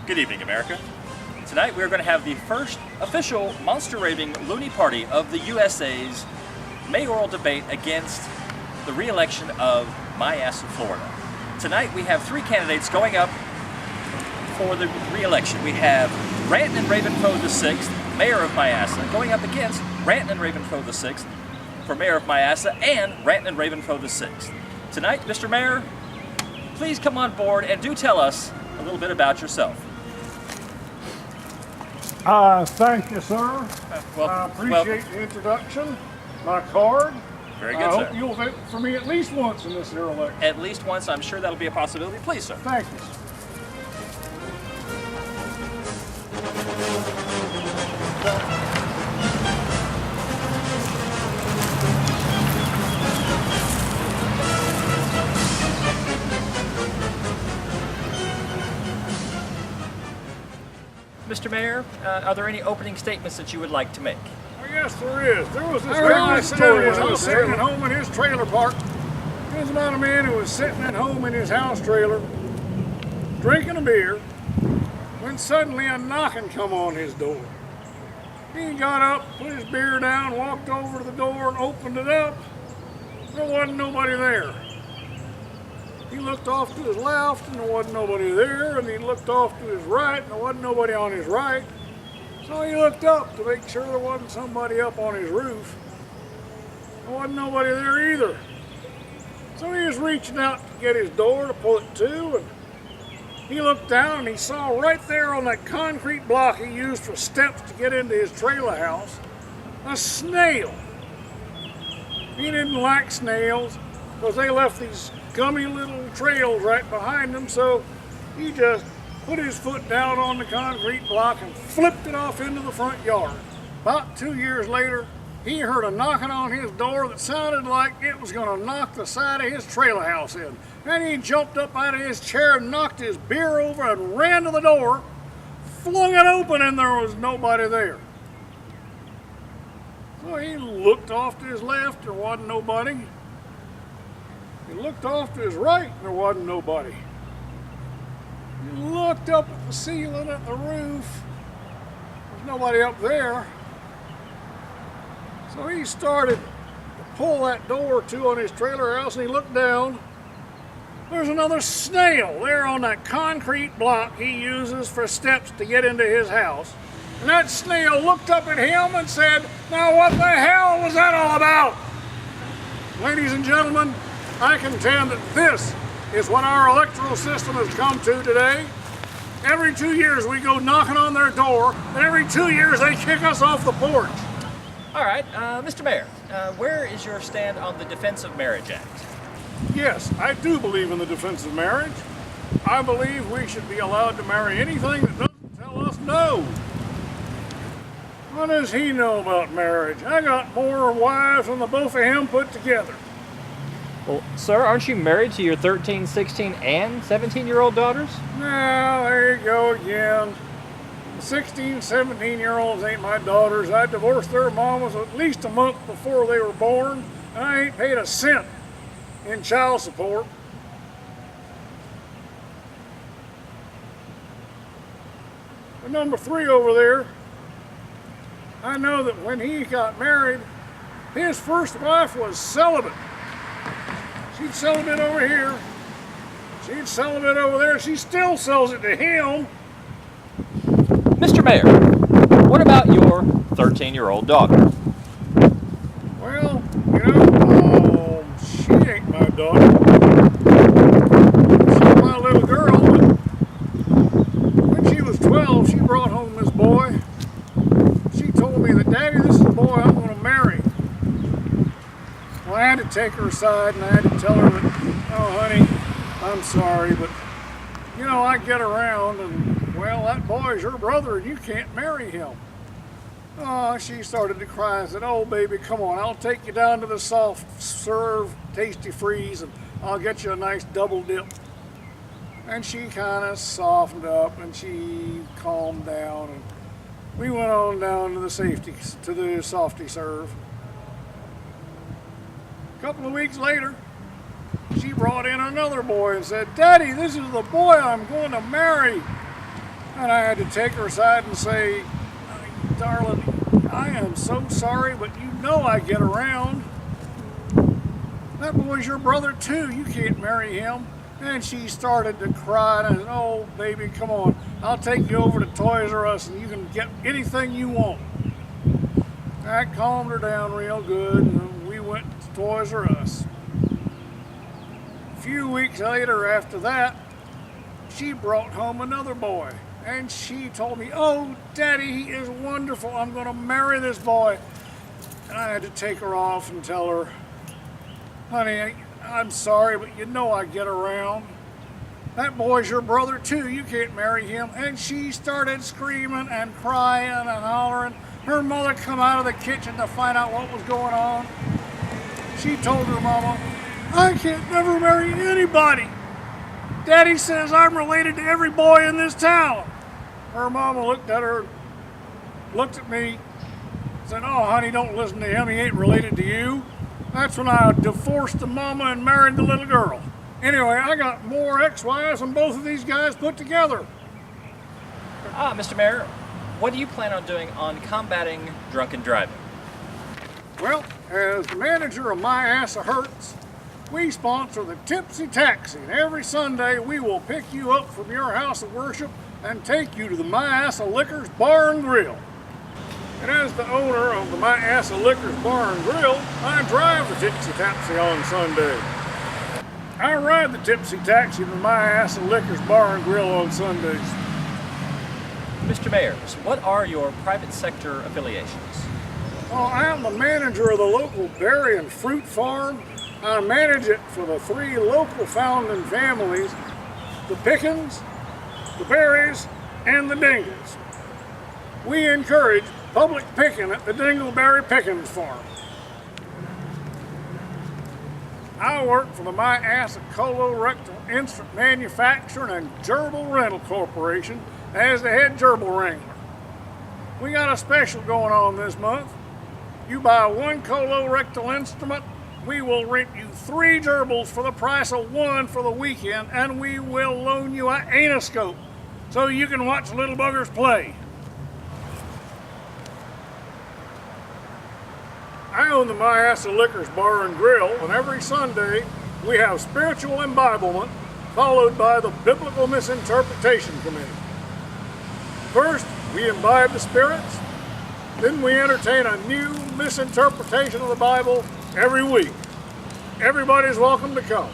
Good evening, America. Tonight we're going to have the first official monster raving loony party of the USA's mayoral debate against the re-election of Myassa, Florida. Tonight we have three candidates going up for the re-election. We have Ranton and Ravenfo VI, mayor of Myassa, going up against Ranton and Ravenfo VI for mayor of Myassa and Ranton and Ravenfo VI. Tonight, Mr. Mayor, please come on board and do tell us a little bit about yourself. Thank you, sir. I appreciate the introduction. My card. Very good, sir. I sir. hope you'll vote for me at least once in this year election. At least once, I'm sure that'll be a possibility. Please, sir. Thank you, sir. Mr. Mayor, are there any opening statements that you would like to make? Yes, there is. There was this guy sitting at home in his trailer park. There was about a man who was sitting at home in his house trailer, drinking a beer, when suddenly a knocking come on his door. He got up, put his beer down, walked over to the door and opened it up. There wasn't nobody there. He looked off to his left and there wasn't nobody there, and he looked off to his right and there wasn't nobody on his right. So he looked up to make sure there wasn't somebody up on his roof. There wasn't nobody there either. So he was reaching out to get his door to pull it to, and he looked down and he saw right there on that concrete block he used for steps to get into his trailer house, a snail. He didn't like snails because they left these gummy little trails right behind them, so he just put his foot down on the concrete block and flipped it off into the front yard. About 2 years later, he heard a knocking on his door that sounded like it was going to knock the side of his trailer house in. And he jumped up out of his chair and knocked his beer over and ran to the door, flung it open, and there was nobody there. So he looked off to his left, there wasn't nobody. He looked off to his right, and there wasn't nobody. He looked up at the ceiling at the roof. There's nobody up there. So he started to pull that door to on his trailer house, and he looked down. There's another snail there on that concrete block he uses for steps to get into his house. And that snail looked up at him and said, "Now what the hell was that all about?" Ladies and gentlemen, I contend that this is what our electoral system has come to today. Every 2 years we go knocking on their door, and every 2 years they kick us off the porch. All right, Mr. Mayor, where is your stand on the Defense of Marriage Act? Yes, I do believe in the defense of marriage. I believe we should be allowed to marry anything that doesn't tell us no. What does he know about marriage? I got more wives than the both of him put together. Well, sir, aren't you married to your 13, 16, and 17-year-old daughters? Now, there you go again. The 16, 17-year-olds ain't my daughters. I divorced their mamas at least a month before they were born, and I ain't paid a cent in child support. But number 3 over there, I know that when he got married, his first wife was celibate. She'd sell a bit over here. She'd sell a bit over there. She still sells it to him. Mr. Mayor, what about your 13-year-old daughter? Well, she ain't my daughter. She's my little girl, but when she was 12, she brought home this boy. She told me that, "Daddy, this is the boy I'm going to marry." Well, I had to take her aside and I had to tell her that, "Oh, honey, I'm sorry, but, I get around and, well, that boy's your brother and you can't marry him." Oh, she started to cry. I said, "Oh, baby, come on. I'll take you down to the soft serve tasty freeze and I'll get you a nice double dip." And she kind of softened up and she calmed down, and we went on down to the softy serve. A couple of weeks later, she brought in another boy and said, "Daddy, this is the boy I'm going to marry." And I had to take her aside and say, darling, I am so sorry, but you know I get around. That boy's your brother too, you can't marry him. And she started to cry, and I said, oh baby, come on, I'll take you over to Toys R Us and you can get anything you want. That calmed her down real good, and we went to Toys R Us. A few weeks later after that, she brought home another boy. And she told me, oh, Daddy, he is wonderful. I'm going to marry this boy. And I had to take her off and tell her, honey, I'm sorry, but you know I get around. That boy's your brother, too. You can't marry him. And she started screaming and crying and hollering. Her mother come out of the kitchen to find out what was going on. She told her mama, I can't never marry anybody. Daddy says I'm related to every boy in this town. Her mama looked at her, looked at me, said, oh, honey, don't listen to him. He ain't related to you. That's when I divorced the mama and married the little girl. Anyway, I got more ex-wives than both of these guys put together. Mr. Mayor, what do you plan on doing on combating drunken driving? Well, as the manager of Myassa Hurts, we sponsor the Tipsy Taxi, and every Sunday we will pick you up from your house of worship and take you to the Myassa Liquors Bar and Grill. And as the owner of the Myassa Liquors Bar and Grill, I drive the Tipsy Taxi on Sunday. I ride the Tipsy Taxi to the Myassa Liquors Bar and Grill on Sundays. Mr. Mayor, what are your private sector affiliations? Well, I'm the manager of the local berry and fruit farm. I manage it for the 3 local founding families, the Pickens, the Berries, and the Dingles. We encourage public picking at the Dingleberry Pickens farm. I work for the Myassa Colorectal Instrument Manufacturing and Gerbil Rental Corporation as the head gerbil wrangler. We got a special going on this month. You buy 1 colorectal instrument, we will rent you 3 gerbils for the price of 1 for the weekend, and we will loan you an anoscope so you can watch little buggers play. I own the Myassa Liquors Bar and Grill, and every Sunday we have spiritual imbiblement followed by the Biblical Misinterpretation Committee. First, we imbibe the spirits, then we entertain a new misinterpretation of the Bible every week. Everybody's welcome to come.